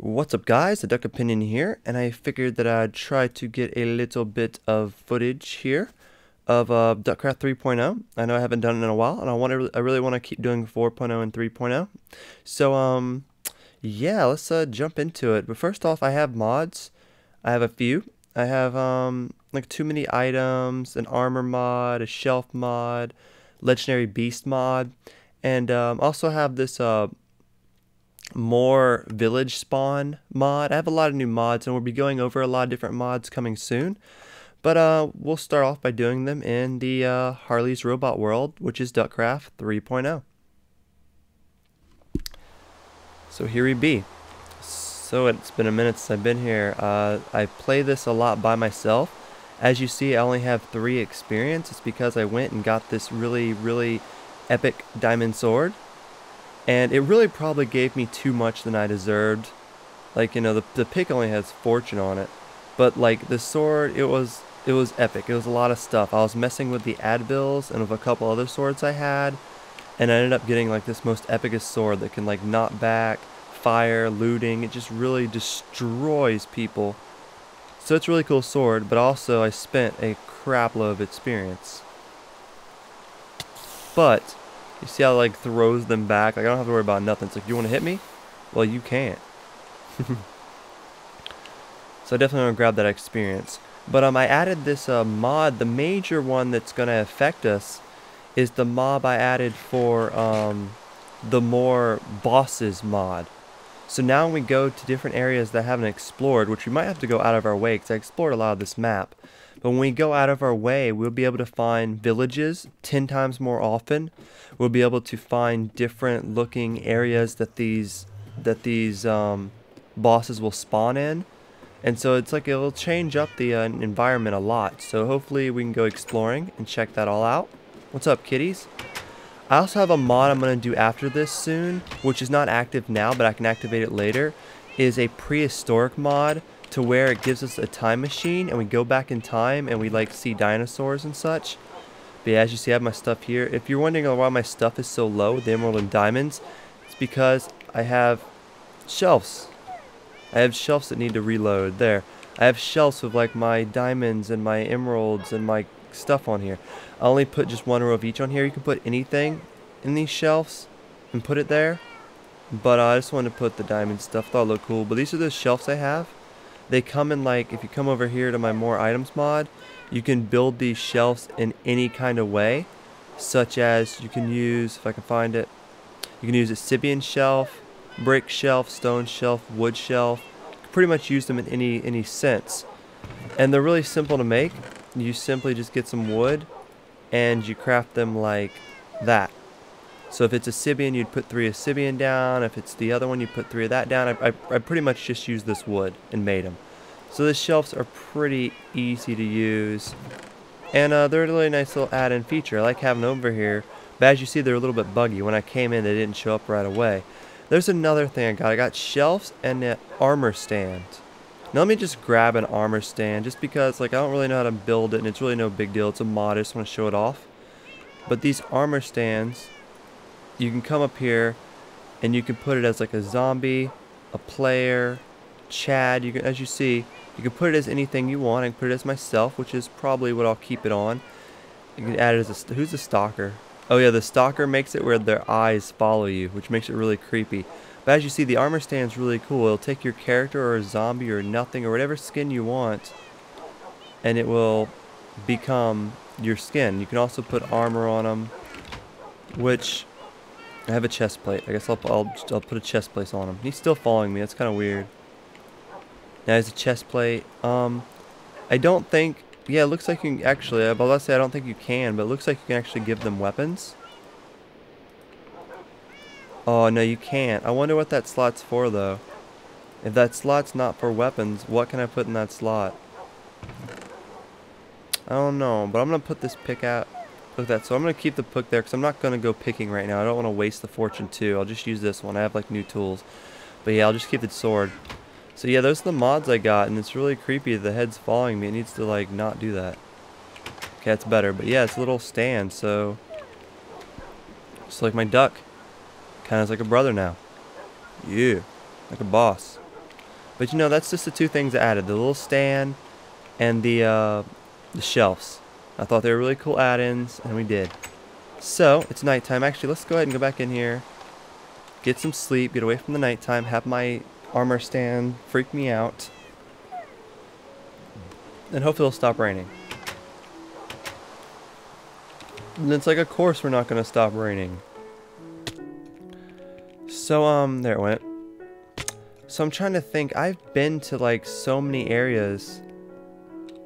What's up guys, the Duck Opinion here, and I figured that I'd try to get a little bit of footage here of Duckcraft 3.0. I know I haven't done it in a while, and I really want to keep doing 4.0 and 3.0. So yeah, let's jump into it. But first off, I have mods. I have a few. I have like too many items, an armor mod, a shelf mod, legendary beast mod, and also have this more village spawn mod. I have a lot of new mods, and we'll be going over a lot of different mods coming soon. But we'll start off by doing them in the Harley's Robot World, which is Duckcraft 3.0. So here we be. So it's been a minute since I've been here. I play this a lot by myself. As you see, I only have 3 experience. It's because I went and got this really epic diamond sword. And it really probably gave me too much than I deserved. Like, you know, the pick only has fortune on it. But like the sword, it was epic. It was a lot of stuff. I was messing with the ad bills and with a couple other swords I had. And I ended up getting like this most epicest sword that can like knock back, fire, looting. It just really destroys people. So it's a really cool sword, but also I spent a crap load of experience. But you see how it like throws them back? Like I don't have to worry about nothing. It's like, you want to hit me? Well, you can't. So I definitely want to grab that experience. But I added this mod. The major one that's going to affect us is the mob I added for the more bosses mod. So now when we go to different areas that I haven't explored, which we might have to go out of our way because I explored a lot of this map. But when we go out of our way, we'll be able to find villages 10 times more often. We'll be able to find different looking areas that these bosses will spawn in. And so it's like it'll change up the environment a lot. So hopefully we can go exploring and check that all out. What's up, kitties? I also have a mod I'm going to do after this soon, which is not active now, but I can activate it later, is a prehistoric mod to where it gives us a time machine and we go back in time and we like see dinosaurs and such. But yeah, as you see, I have my stuff here. If you're wondering why my stuff is so low, the emerald and diamonds, it's because I have shelves. I have shelves that need to reload. There. I have shelves with like my diamonds and my emeralds and my stuff on here. I only put just one row of each on here. You can put anything in these shelves and put it there. But I just wanted to put the diamond stuff. Thought it looked cool. But these are the shelves I have. They come in like, if you come over here to my more items mod, you can build these shelves in any kind of way. Such as you can use, if I can find it, you can use a Sibian shelf, brick shelf, stone shelf, wood shelf. You can pretty much use them in any sense. And they're really simple to make. You simply just get some wood and you craft them like that. So if it's a Sibian, you'd put 3 of Sibian down. If it's the other one, you put 3 of that down. I pretty much just used this wood and made them. So the shelves are pretty easy to use. And they're a really nice little add-in feature. I like having them over here. But as you see, they're a little bit buggy. When I came in, they didn't show up right away. There's another thing I got. I got shelves and an armor stand. Now let me just grab an armor stand just because like I don't really know how to build it and it's really no big deal. It's a mod. I just want to show it off. But these armor stands, you can come up here and you can put it as like a zombie, a player, Chad. You can, as you see, you can put it as anything you want. I can put it as myself, which is probably what I'll keep it on. You can add it as a, who's the stalker? Oh yeah, the stalker makes it where their eyes follow you, which makes it really creepy. But as you see, the armor stand is really cool. It'll take your character or a zombie or nothing or whatever skin you want, and it will become your skin. You can also put armor on them, which I have a chest plate. I guess I'll put a chest plate on him. He's still following me. That's kind of weird. Now there's a chest plate. I don't think. Yeah, it looks like you can actually. But let's say I don't think you can, but it looks like you can actually give them weapons. Oh no, you can't. I wonder what that slot's for though. If that slot's not for weapons, what can I put in that slot? I don't know, but I'm gonna put this pick out. Look at that. So I'm gonna keep the pick there because I'm not gonna go picking right now. I don't want to waste the fortune too. I'll just use this one. I have like new tools, but yeah, I'll just keep the sword. So yeah, those are the mods I got, and it's really creepy. The head's following me. It needs to like not do that. Okay, that's better. But yeah, it's a little stand. So just like my duck. Kind of like a brother now. Yeah, like a boss. But you know, that's just the two things I added. The little stand and the shelves. I thought they were really cool add-ins, and we did. So, it's nighttime. Actually, let's go ahead and go back in here. Get some sleep, get away from the nighttime, have my armor stand freak me out. And hopefully it'll stop raining. And it's like, of course we're not going to stop raining. So, there it went. So I'm trying to think, I've been to like so many areas.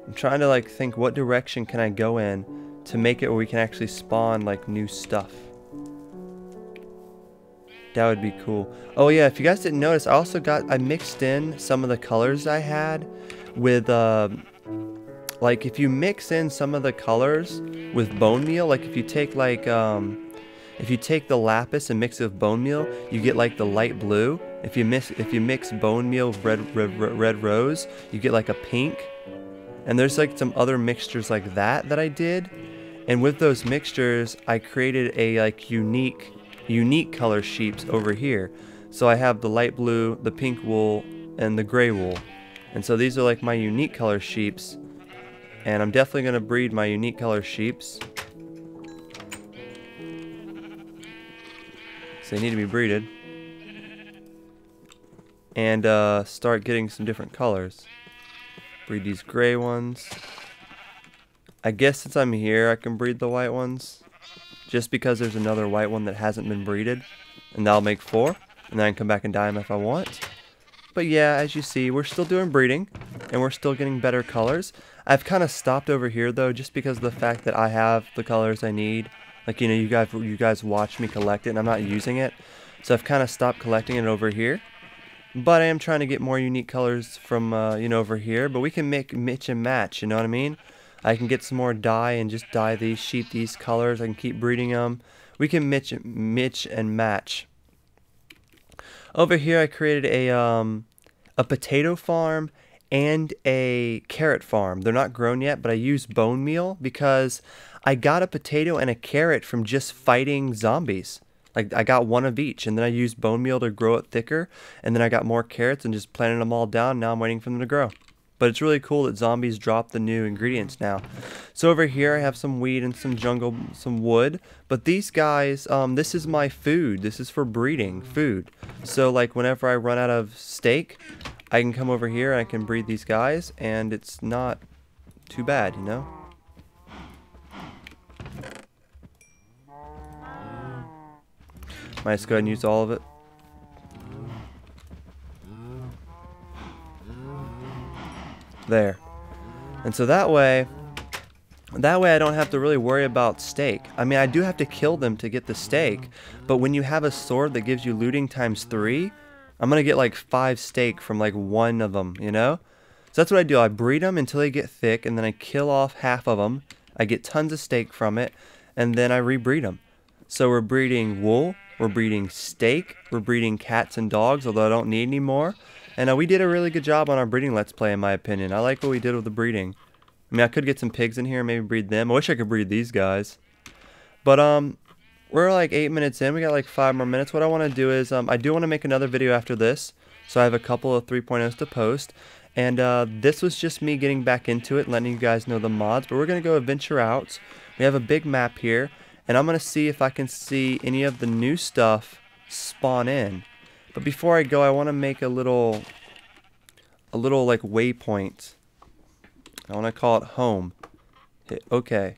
I'm trying to like think what direction can I go in to make it where we can actually spawn like new stuff. That would be cool. Oh yeah, if you guys didn't notice, I mixed in some of the colors I had with like if you mix in some of the colors with bone meal, like if you take like if you take the lapis and mix it with bone meal, you get like the light blue. If you mix bone meal with red rose, you get like a pink. And there's like some other mixtures like that I did. And with those mixtures, I created a like unique color sheeps over here. So I have the light blue, the pink wool, and the gray wool. And so these are like my unique color sheeps. And I'm definitely going to breed my unique color sheeps. So they need to be breeded. And start getting some different colors. Breed these gray ones. I guess since I'm here, I can breed the white ones. Just because there's another white one that hasn't been breeded. And that'll make 4. And then I can come back and dye them if I want. But yeah, as you see, we're still doing breeding. And we're still getting better colors. I've kind of stopped over here though, just because of the fact that I have the colors I need. Like, you know, you guys watch me collect it and I'm not using it. So I've kind of stopped collecting it over here. But I am trying to get more unique colors from, you know, over here. But we can mix and match, you know what I mean? I can get some more dye and just dye these sheep these colors. I can keep breeding them. We can mix and match. Over here I created a potato farm and a carrot farm. They're not grown yet, but I used bone meal because I got a potato and a carrot from just fighting zombies. Like, I got one of each, and then I used bone meal to grow it thicker, and then I got more carrots and just planted them all down. Now I'm waiting for them to grow. But it's really cool that zombies drop the new ingredients now. So over here I have some weed and some jungle, some wood. But these guys, this is my food. This is for breeding food. So like whenever I run out of steak, I can come over here and I can breed these guys, and it's not too bad, you know? Might just go ahead and use all of it. There. And so that way I don't have to really worry about steak. I mean, I do have to kill them to get the steak, but when you have a sword that gives you looting ×3, I'm gonna get like 5 steak from like one of them, you know? So that's what I do. I breed them until they get thick, and then I kill off half of them. I get tons of steak from it, and then I rebreed them. So we're breeding wool, we're breeding steak, we're breeding cats and dogs, although I don't need any more. And we did a really good job on our breeding Let's Play, in my opinion. I like what we did with the breeding. I mean, I could get some pigs in here and maybe breed them. I wish I could breed these guys. But, we're like 8 minutes in. We got like 5 more minutes. What I want to do is, I do want to make another video after this. So I have a couple of 3.0s to post. And, this was just me getting back into it, letting you guys know the mods. But we're going to go adventure out. We have a big map here. And I'm going to see if I can see any of the new stuff spawn in. But before I go, I want to make a little like waypoint. I want to call it home. Hit OK.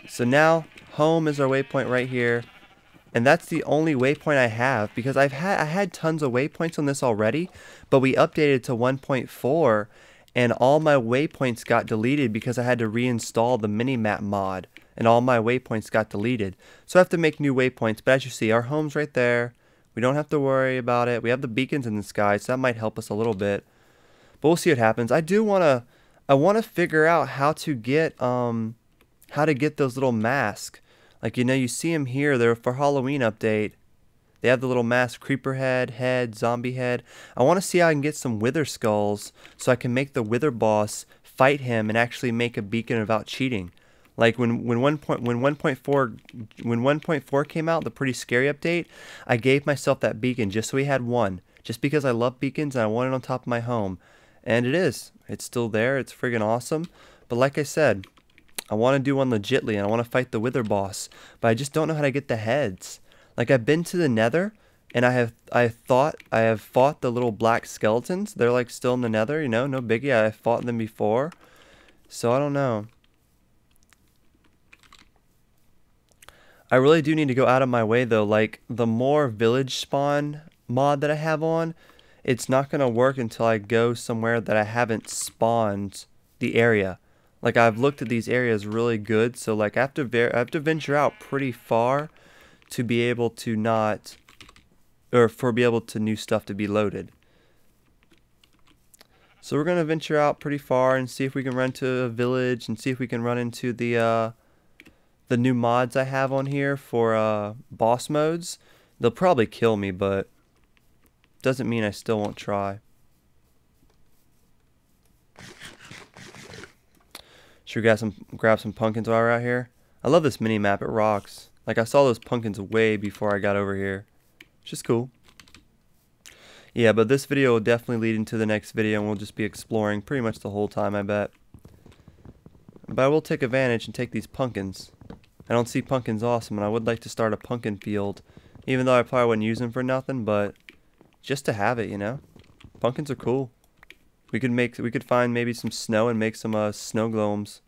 So now home is our waypoint right here, and that's the only waypoint I have because I had tons of waypoints on this already, but we updated to 1.4, and all my waypoints got deleted because I had to reinstall the minimap mod, and all my waypoints got deleted. So I have to make new waypoints. But as you see, our home's right there. We don't have to worry about it. We have the beacons in the sky, so that might help us a little bit. But we'll see what happens. I want to figure out how to get those little masks. Like, you know, you see them here. They're for Halloween update. They have the little mask, creeper head, zombie head. I want to see how I can get some wither skulls so I can make the wither boss fight him and actually make a beacon without cheating. Like when 1.4 came out, the pretty scary update, I gave myself that beacon just so we had one. just because I love beacons and I want it on top of my home. And it is. It's still there. It's friggin' awesome. But like I said, I want to do one legitly and I want to fight the Wither boss. But I just don't know how to get the heads. Like, I've been to the Nether and I have fought the little black skeletons. They're like still in the Nether, you know, no biggie. I fought them before. So I don't know. I really do need to go out of my way though. Like, the more village spawn mod that I have on, it's not going to work until I go somewhere that I haven't spawned the area. Like, I've looked at these areas really good, so like I have to venture out pretty far to be able to not, or for be able to new stuff to be loaded. So we're going to venture out pretty far and see if we can run to a village and see if we can run into the new mods I have on here for boss modes. They'll probably kill me, but doesn't mean I still won't try. Should we grab some pumpkins while we're out here? I love this mini map. It rocks. Like, I saw those pumpkins way before I got over here. It's just cool. Yeah, but this video will definitely lead into the next video, and we'll just be exploring pretty much the whole time, I bet. But I will take advantage and take these pumpkins. I don't see pumpkins awesome, and I would like to start a pumpkin field. Even though I probably wouldn't use them for nothing, but just to have it, you know? Pumpkins are cool. We could find maybe some snow and make some snow glomes.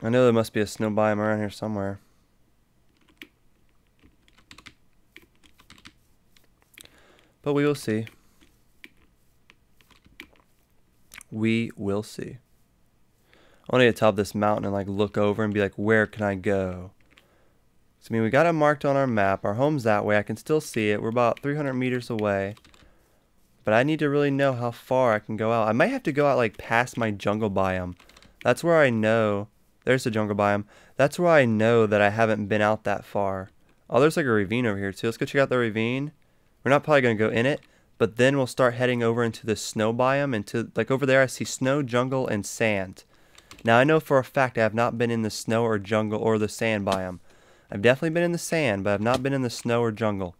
I know there must be a snow biome around here somewhere. But we will see. We will see. I want to get to the top of this mountain and like look over and be like, where can I go? So, I mean, we got it marked on our map. Our home's that way. I can still see it. We're about 300 meters away. But I need to really know how far I can go out. I might have to go out like past my jungle biome. That's where I know. There's the jungle biome. That's where I know that I haven't been out that far. Oh, there's like a ravine over here too. Let's go check out the ravine. We're not probably going to go in it. But then we'll start heading over into the snow biome. Into, like, over there I see snow, jungle, and sand. Now I know for a fact I have not been in the snow or jungle or the sand biome. I've definitely been in the sand, but I've not been in the snow or jungle.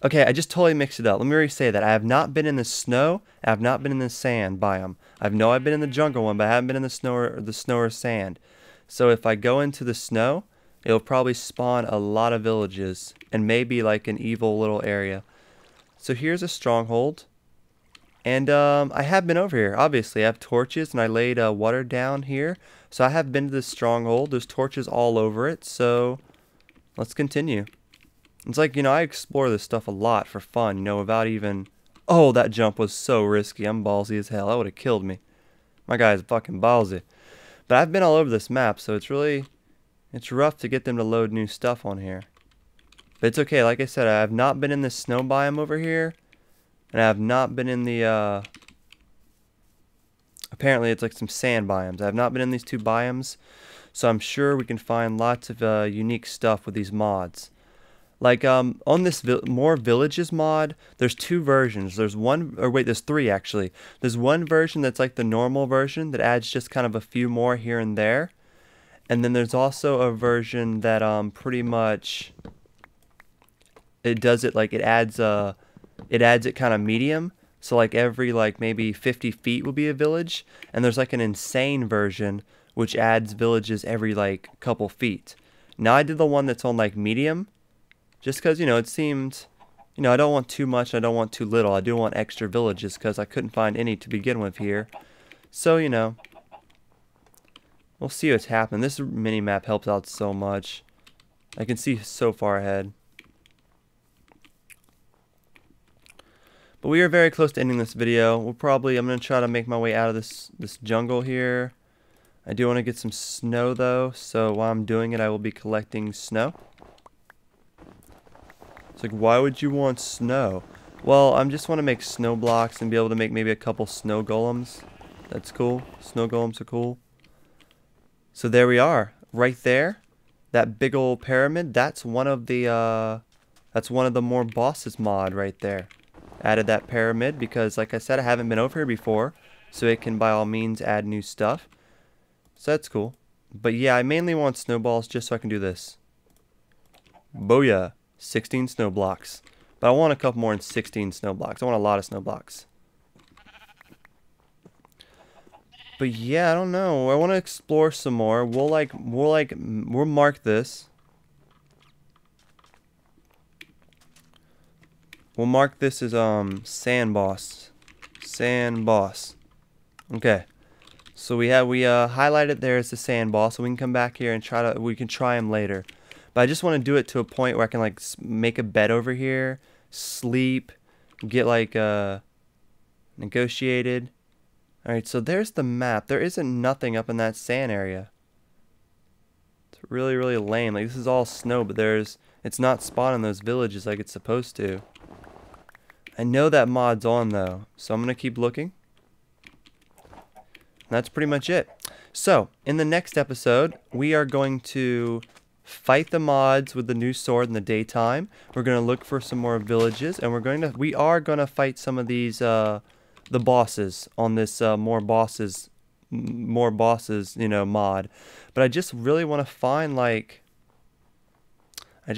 Okay, I just totally mixed it up. Let me re-say that. I have not been in the snow. I have not been in the sand biome. I know I've been in the jungle one, but I haven't been in the snow or sand. So if I go into the snow, it'll probably spawn a lot of villages and maybe like an evil little area. So here's a stronghold. And I have been over here. Obviously, I have torches and I laid water down here. So I have been to this stronghold. There's torches all over it. So let's continue. It's like, you know, I explore this stuff a lot for fun, you know, without even... Oh, that jump was so risky. I'm ballsy as hell. That would have killed me. My guy is fucking ballsy. But I've been all over this map, so it's really... It's rough to get them to load new stuff on here. But it's okay. Like I said, I have not been in the snow biome over here. And I have not been in the... Apparently, it's like some sand biomes. I have not been in these two biomes. So I'm sure we can find lots of unique stuff with these mods. Like, on this More Villages mod, there's two versions. There's one, or wait, there's three actually. There's one version that's like the normal version that adds just kind of a few more here and there. And then there's also a version that pretty much, it does it like, it adds it kind of medium. So like every like maybe 50 feet will be a village. And there's like an insane version which adds villages every like couple feet. Now I did the one that's on like medium. Just because, you know, it seemed, you know, I don't want too much, I don't want too little. I do want extra villages because I couldn't find any to begin with here. So, you know, we'll see what's happening. This mini-map helps out so much. I can see so far ahead. But we are very close to ending this video. I'm going to try to make my way out of this jungle here. I do want to get some snow, though. So while I'm doing it, I will be collecting snow. Like, why would you want snow? Well, I just want to make snow blocks and be able to make maybe a couple snow golems. That's cool. Snow golems are cool. So there we are. Right there. That big old pyramid. That's one of the More Bosses mod right there. Added that pyramid because, like I said, I haven't been over here before. So it can, by all means, add new stuff. So that's cool. But yeah, I mainly want snowballs just so I can do this. Booyah. 16 snow blocks. But I want a couple more than 16 snow blocks. I want a lot of snow blocks. But yeah, I don't know. I want to explore some more. We'll mark this. We'll mark this as sand boss. Sand boss. Okay. So we highlighted there as the sand boss, so we can come back here and we can try him later. But I just want to do it to a point where I can like make a bed over here, sleep, get like negotiated. Alright, so there's the map. There isn't nothing up in that sand area. It's really, really lame. Like, this is all snow, but it's not spawning those villages like it's supposed to. I know that mod's on, though, so I'm going to keep looking. And that's pretty much it. So, in the next episode, we are going to fight the mods with the new sword in the daytime. We're going to look for some more villages, and we are going to fight some of these, the bosses on this more bosses, you know, mod. But I just really want to find like a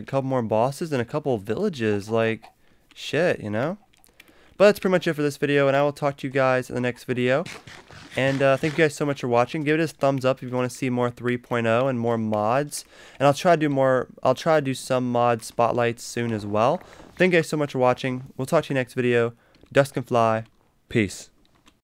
couple more bosses and a couple of villages, like shit, you know. But that's pretty much it for this video, and I will talk to you guys in the next video. And thank you guys so much for watching. Give it a thumbs up if you want to see more 3.0 and more mods. And I'll try to do some mod spotlights soon as well. Thank you guys so much for watching. We'll talk to you next video. Ducks can fly. Peace.